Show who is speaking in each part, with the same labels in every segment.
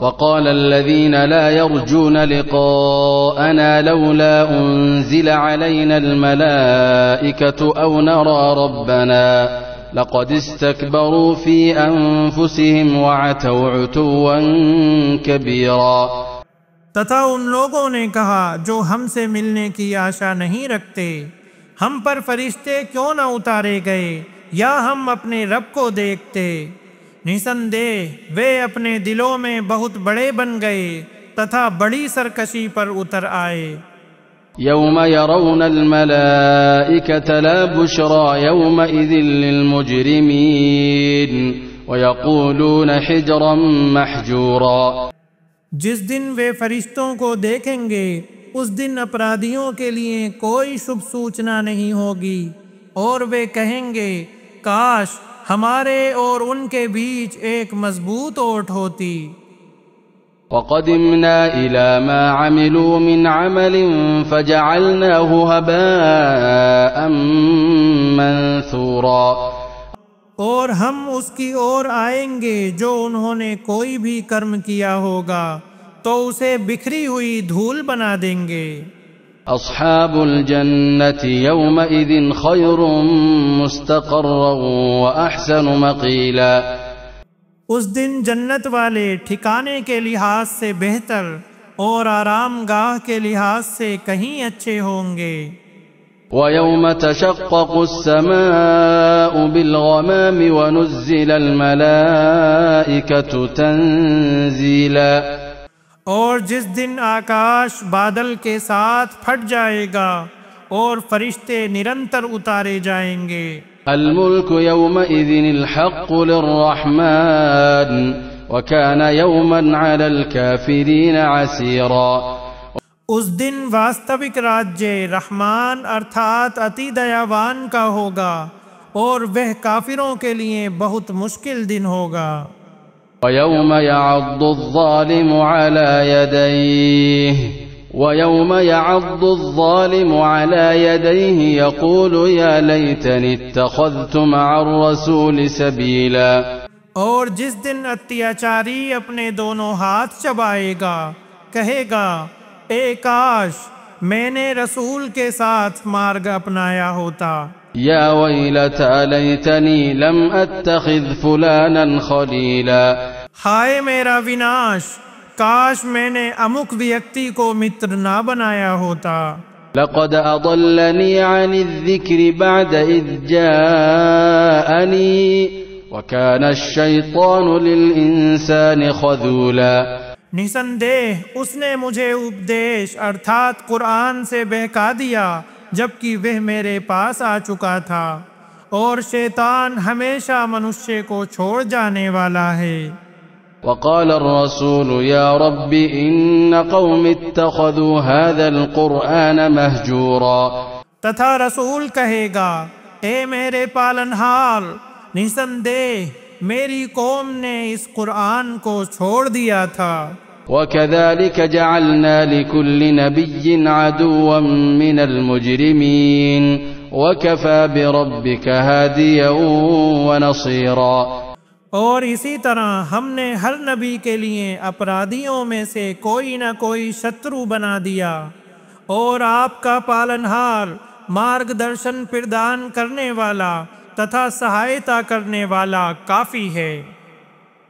Speaker 1: وقال الذين لا يرجون لقاءنا لولا أنزل علينا الملائكة أو نرى ربنا لقد استكبروا في أنفسهم وعتوا عتوا كبيرا.
Speaker 2: تتھا ان لوگوں نے کہا جو ہم سے ملنے کی آشا نہیں رکھتے، ہم پر فرشتے کیوں نہ اتارے گئے یا ہم اپنے رب کو دیکھتے. نسندہ وہ اپنے دلوں میں بہت بڑے بن گئے تتھا بڑی سرکشی پر اتر آئے.
Speaker 1: يوم يرون الملائكة لا بشرى يومئذ للمجرمين ويقولون حجرا محجورا.
Speaker 2: جس دن وہ فرشتوں کو دیکھیں گے اس دن اپرادھیوں کے لیے کوئی شبھ سوچنا نہیں ہوگی، اور وہ کہیں گے کاش ہمارے اور ان کے بیچ ایک مضبوط اوٹ ہوتی.
Speaker 1: وقدمنا إلى ما عملوا من عمل فجعلناه هباء منثورا.
Speaker 2: اور ہم اس کی اور آئیں گے جو انہوں نے کوئی بھی کرم کیا ہوگا تو اسے بکھری ہوئی دھول بنا دیں گے.
Speaker 1: أصحاب الجنة يومئذ خير مستقرا وأحسن مقيلا.
Speaker 2: اس دن جنت والے ٹھکانے کے لحاظ سے بہتر اور آرام گاہ کے لحاظ سے کہیں اچھے ہوں گے.
Speaker 1: وَيَوْمَ تَشَقَّقُ السَّمَاءُ بِالْغَمَامِ وَنُزِّلَ الْمَلَائِكَةُ تَنزِيلًا.
Speaker 2: اور جس دن آکاش بادل کے ساتھ پھٹ جائے گا اور فرشتے نرنتر اتارے جائیں گے.
Speaker 1: الملك يومئذ الحق للرحمن وكان يوما على الكافرين عسيرا.
Speaker 2: اس دن واستوک راجیہ رحمان ارتھات اتی دیاوان کا ہوگا اور وہ کافروں کے لیے بہت مشکل دن ہوگا.
Speaker 1: ويوم يعض الظالم على يديه يقول يا ليتني اتخذت مع الرسول سبيلا.
Speaker 2: اور جس دن اتیاچاری اپنے دونوں ہاتھ چبائے گا کہے گا اے کاش میں نے رسول کے ساتھ مارگ اپنایا ہوتا.
Speaker 1: يا ويلتى ليتني لم اتخذ فلانا خليلا.
Speaker 2: ہائے میرا وناش، کاش میں نے امک ویکتی کو متر نہ بنایا ہوتا.
Speaker 1: لقد اضلني عن الذكر بعد اذ جاءني وكان الشيطان للانسان خذولا.
Speaker 2: نسندہ اس نے مجھے اپدیش ارتھات قرآن سے بہکا دیا جبکہ وہ میرے پاس آ چکا تھا، اور شیطان ہمیشہ منشے کو چھوڑ جانے والا ہے.
Speaker 1: وقال الرسول يا رب إن قوم اتخذوا هذا القرآن مهجورا.
Speaker 2: تتھا رسول کہے گا اے میرے پالنہار، نسندہ میری قوم نے اس قرآن کو چھوڑ دیا تھا.
Speaker 1: وكذلك جعلنا لكل نبي عدوا من المجرمين وكفى بربك هاديا ونصيرا.
Speaker 2: اور اسی طرح ہم نے ہر نبی کے لیے اپرادھیوں میں سے کوئی نہ کوئی شترو بنا دیا، اور آپ کا پالنہار مارگ درشن پردان کرنے والا تتھا سہایتا کرنے والا کافی ہے.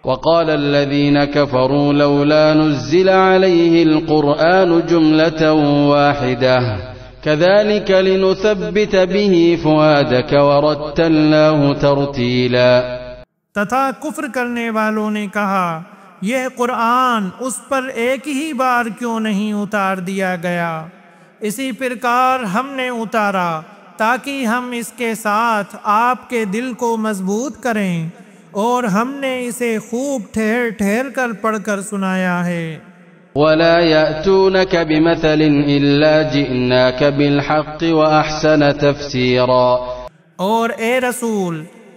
Speaker 1: وقال الذين كفروا لولا نزل عليه القرآن جملة واحدة كذلك لنثبت به فؤادك ورتلناه ترتيلا.
Speaker 2: تتھا کفر کرنے والوں نے کہا یہ قرآن اس پر ایک ہی بار کیوں نہیں اتار دیا گیا، اسی پرکار ہم نے اتارا تاکہ ہم اس کے ساتھ آپ کے دل کو مضبوط کریں، اور ہم نے اسے خوب ٹھہر ٹھہر کر پڑھ کر سنایا ہے.
Speaker 1: ولا يأتونك بمثل إلا جئناك بالحق وأحسن تفسيرا.
Speaker 2: اور اے رسول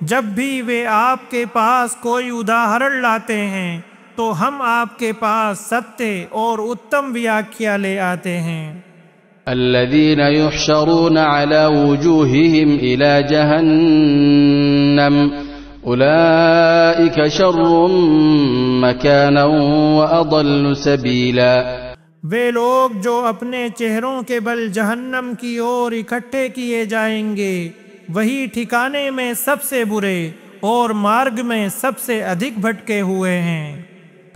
Speaker 2: جب بھی وہ آپ کے پاس کوئی اداہرن لاتے ہیں تو ہم آپ کے پاس ستیہ اور اتم ویاکھیا لے آتے ہیں.
Speaker 1: الذين يحشرون على وجوههم إلى جهنم أولئك شر مكانا وأضل سبيلا.
Speaker 2: وہ لوگ جو اپنے چہروں کے بل جہنم کی اور اکٹھے کیے جائیں گے وہی ٹھکانے میں سب سے برے اور مارگ میں سب سے ادھک بھٹکے ہوئے ہیں.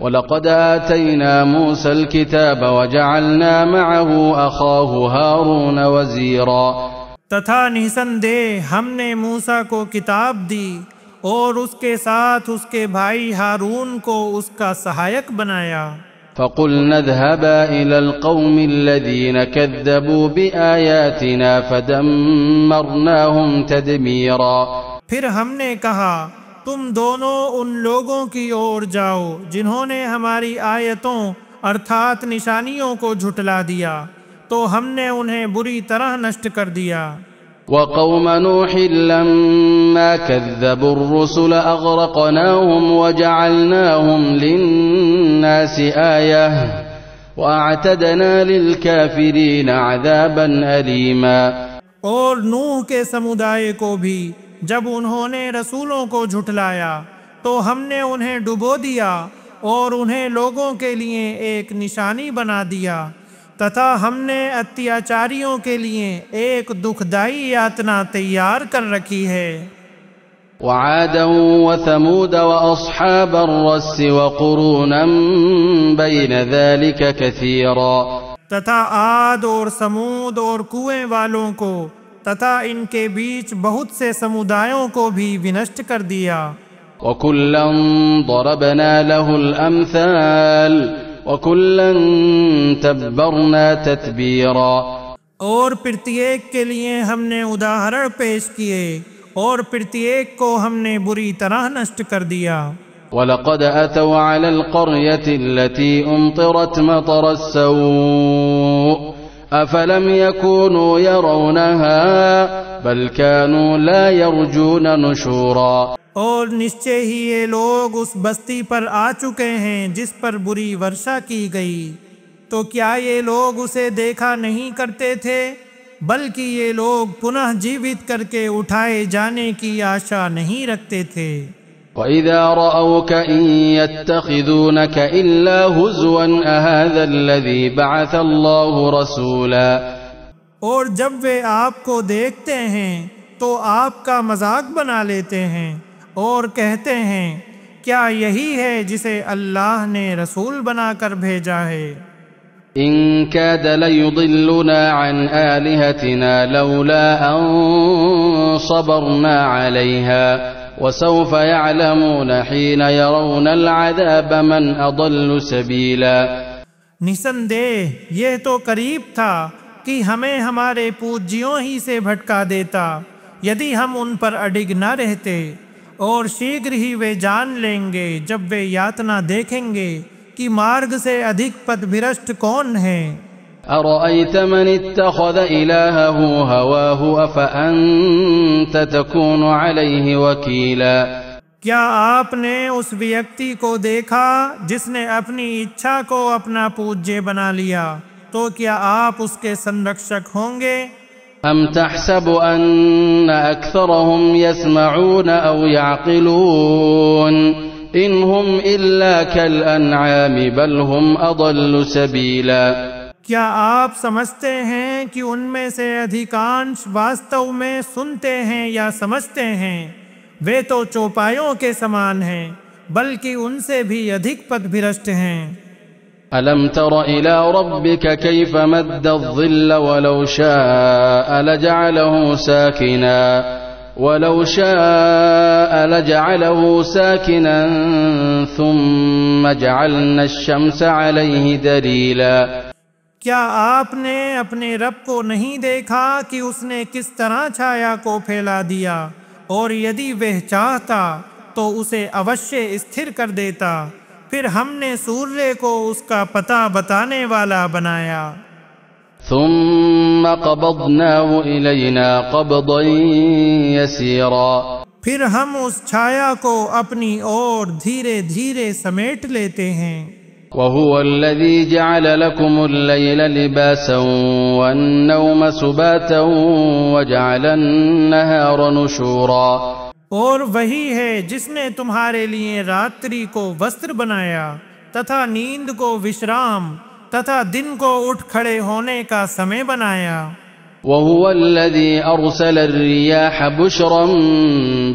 Speaker 1: وَلَقَدْ آتَيْنَا مُوسَى الْكِتَابَ وَجَعَلْنَا مَعَهُ أَخَاهُ هَارُونَ وَزِيرًا.
Speaker 2: تتھا نسندے ہم نے موسیٰ کو کتاب دی اور اس کے ساتھ اس کے بھائی ہارون کو اس کا سہایک بنایا.
Speaker 1: فَقُلْنَا اذْهَبَا إِلَى الْقَوْمِ الَّذِينَ كَذَّبُوا بِآيَاتِنَا فَدَمَّرْنَاهُمْ تَدْمِيرًا. پھر ہم نے کہا تم دونوں ان لوگوں کی اور جاؤ جنہوں نے ہماری آیتوں ارتھات نشانیوں کو جھٹلا دیا تو ہم نے انہیں بری طرح نشٹ کر دیا. وقوم نوح لما كذبوا الرسل أغرقناهم وجعلناهم للناس آية وأعتدنا للكافرين عذابا أليما.
Speaker 2: اور نوح کے سمودائے کو بھی جب انہوں نے رسولوں کو جھٹلایا تو ہم نے انہیں ڈبو دیا اور انہیں لوگوں کے لیے ایک نشانی بنا دیا تتھا ہم نے اتیاچاریوں کے لیے ایک دکھدائی یاتنا تیار کر رکھی ہے.
Speaker 1: وعادا وثمود واصحاب الرس وقرونا بين ذلك كثيرا.
Speaker 2: تتھا عاد اور سمود اور کنویں والوں کو تتھا ان کے بیچ بہت سے سمودایوں کو بھی ونشٹ کر دیا.
Speaker 1: وَكُلًّا ضَرَبْنَا لَهُ الْأَمْثَالِ وَكُلًّا تَبَّرْنَا تَتْبِيرًا. اور پرتیک کے لیے ہم نے اداہرن پیش کیے اور پرتیک کو ہم نے بری طرح نشٹ کر دیا. وَلَقَدْ أَتَوْا عَلَى الْقَرْيَةِ الَّتِي أُمْطِرَتْ مَطَرَ السَّوْءِ أَفَلَمْ يَكُونُوا يَرَوْنَهَا بَلْ كَانُوا لَا يَرْجُونَ نُشُورًا.
Speaker 2: اور نشچے ہی یہ لوگ اس بستی پر آ چکے ہیں جس پر بری ورشا کی گئی تو کیا یہ لوگ اسے دیکھا نہیں کرتے تھے بلکہ یہ لوگ پنہ جیوت کر کے اٹھائے جانے کی آشا نہیں رکھتے تھے.
Speaker 1: وَإِذَا رَأَوْكَ إِن يَتَّخِذُونَكَ إِلَّا هُزُوًا أَهَذَا الَّذِي بَعَثَ اللَّهُ رَسُولًا. اور جب وہ آپ کو دیکھتے ہیں تو آپ کا مذاق بنا لیتے ہیں اور کہتے ہیں کیا یہی ہے جسے اللہ نے رسول بنا کر بھیجا ہے. إِن كَادَ لَيُضِلُّنَا عَنْ آلِهَتِنَا لَوْلَا أَن صَبَرْنَا عَلَيْهَا وَسَوْفَ يَعْلَمُونَ حِينَ يَرَوْنَ الْعَذَابَ مَنْ أَضَلُّ سَبِيلًا.
Speaker 2: نسندہ یہ تو قریب تھا کہ ہمیں ہمارے پوجیوں ہی سے بھٹکا دیتا یدی ہم ان پر اڈگ نہ رہتے اور شیغر ہی وہ جان لیں گے جب وہ یاتنا دیکھیں گے کہ مارگ سے ادھک پد بھرشٹ کون ہے.
Speaker 1: أَرَأَيْتَ مَنِ اتَّخَذَ إِلَٰهَهُ هَوَاهُ أَفَأَنْتَ تَكُونُ عَلَيْهِ وَكِيلًا.
Speaker 2: کیا آپ نے اس ویکتی کو دیکھا جس نے اپنی اچھا کو اپنا پوجیہ بنا لیا تو کیا آپ اس کے سنرکشک ہوں گے.
Speaker 1: أَمْ تَحْسَبُ أَنَّ أَكْثَرَهُمْ يَسْمَعُونَ أَوْ يَعْقِلُونَ إِنْ هُمْ إِلَّا كَالْأَنْعَامِ بَلْ هُمْ أَضَلُّ سَبِيلًا.
Speaker 2: کیا آپ سمجھتے ہیں کہ ان میں سے ادھیکانش واستو میں سنتے ہیں یا سمجھتے ہیں وہ تو چوپایوں کے سمان ہیں بلکہ ان سے بھی ادھک پد بھرشٹ ہیں.
Speaker 1: أَلَمْ تَرَ إِلَىٰ رَبِّكَ كَيْفَ مَدَّ الظِّلَّ وَلَوْ شَاءَ لَجَعَلَهُ سَاكِنًا ثُمَّ جَعَلْنَا الشَّمْسَ عَلَيْهِ دَلِيلًا.
Speaker 2: کیا آپ نے اپنے رب کو نہیں دیکھا کہ اس نے کس طرح چھایا کو پھیلا دیا اور یدی وہ چاہتا تو اسے اوشے استھر کر دیتا پھر ہم نے سورج کو اس کا پتہ بتانے والا بنایا.
Speaker 1: ثم قبضناه إلينا قبضا يسيرا.
Speaker 2: پھر ہم اس چھایا کو اپنی اور دھیرے دھیرے سمیٹ لیتے ہیں.
Speaker 1: وهو الذي جعل لكم الليل لباسا والنوم سباتا وجعل النهار نشورا.
Speaker 2: اور وہی ہے جس نے تمہارے لیے راتری کو وستر بنایا تتھا نیند کو وشرام تتھا دن کو اٹھ کھڑے ہونے کا سمے بنایا۔
Speaker 1: وَهُوَ الَّذِي أَرْسَلَ الرِّيَاحَ بُشْرًا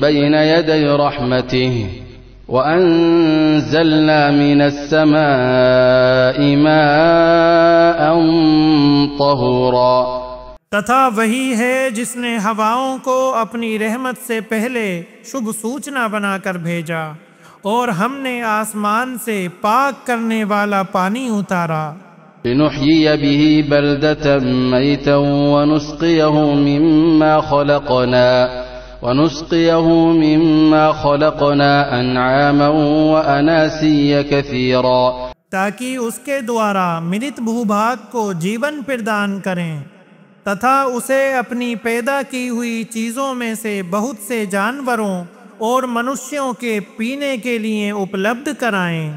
Speaker 1: بَيْنَ يَدَيْ رَحْمَتِهِ وَأَنزَلْنَا مِنَ السَّمَاءِ مَاءً طَهُورًا۔
Speaker 2: تتھا وہی ہے جس نے ہواؤں کو اپنی رحمت سے پہلے شبھ سوچنا بنا کر بھیجا، اور ہم نے آسمان سے پاک کرنے والا پانی اتارا۔
Speaker 1: لِنُحْيِيَ بِهِ بَلْدَةً مَيْتًا وَنُسْقِيَهُ مِمَّا خَلَقْنَا أَنْعَامًا وَأَنَاسِيَّ كَثِيرًا،
Speaker 2: تاکہ اس کے دوارا مرت بھو بھاگ کو جیون پردان کریں، تتھا اسے اپنی پیدا کی ہوئی چیزوں میں سے بہت سے جانوروں اور منشیوں کے پینے کے لیے اپلبدھ کرائیں۔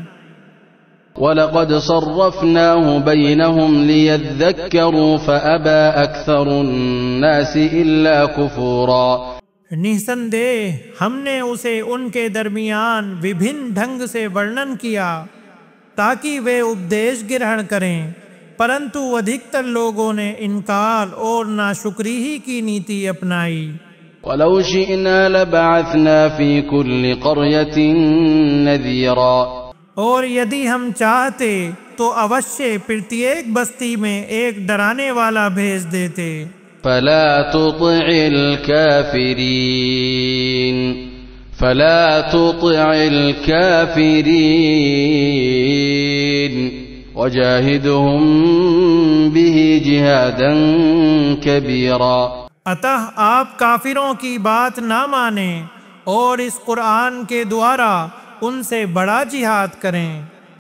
Speaker 1: وَلَقَدْ صَرَّفْنَاهُ بَيْنَهُمْ لِيَذَّكَّرُوا فَأَبَى أَكْثَرُ النَّاسِ إِلَّا كُفُورًا۔
Speaker 2: نِسندیہ ہم نے اسے ان کے درمیان وبھن ڈھنگ سے ورنن کیا تاکہ وہ اپدیش گرہن کریں، پرنتو ادھکتر لوگوں نے انکار اور ناشکری ہی کی نیتی اپنائی۔
Speaker 1: وَلَوْ شِئْنَا لَبَعَثْنَا فِي كُلِّ قَرْيَةٍ نَذِيرًا،
Speaker 2: اور یدی ہم چاہتے تو اوشیہ پرتیک بستی میں ایک ڈرانے والا بھیج دیتے۔
Speaker 1: فَلَا تُطِعِ الْكَافِرِينَ وَجَاهِدْهُمْ بِهِ جِهَادًا كَبِيرًا۔
Speaker 2: اتح آپ کافروں کی بات نہ مانیں اور اس قرآن کے دوارا ان سے بڑا جہاد کریں۔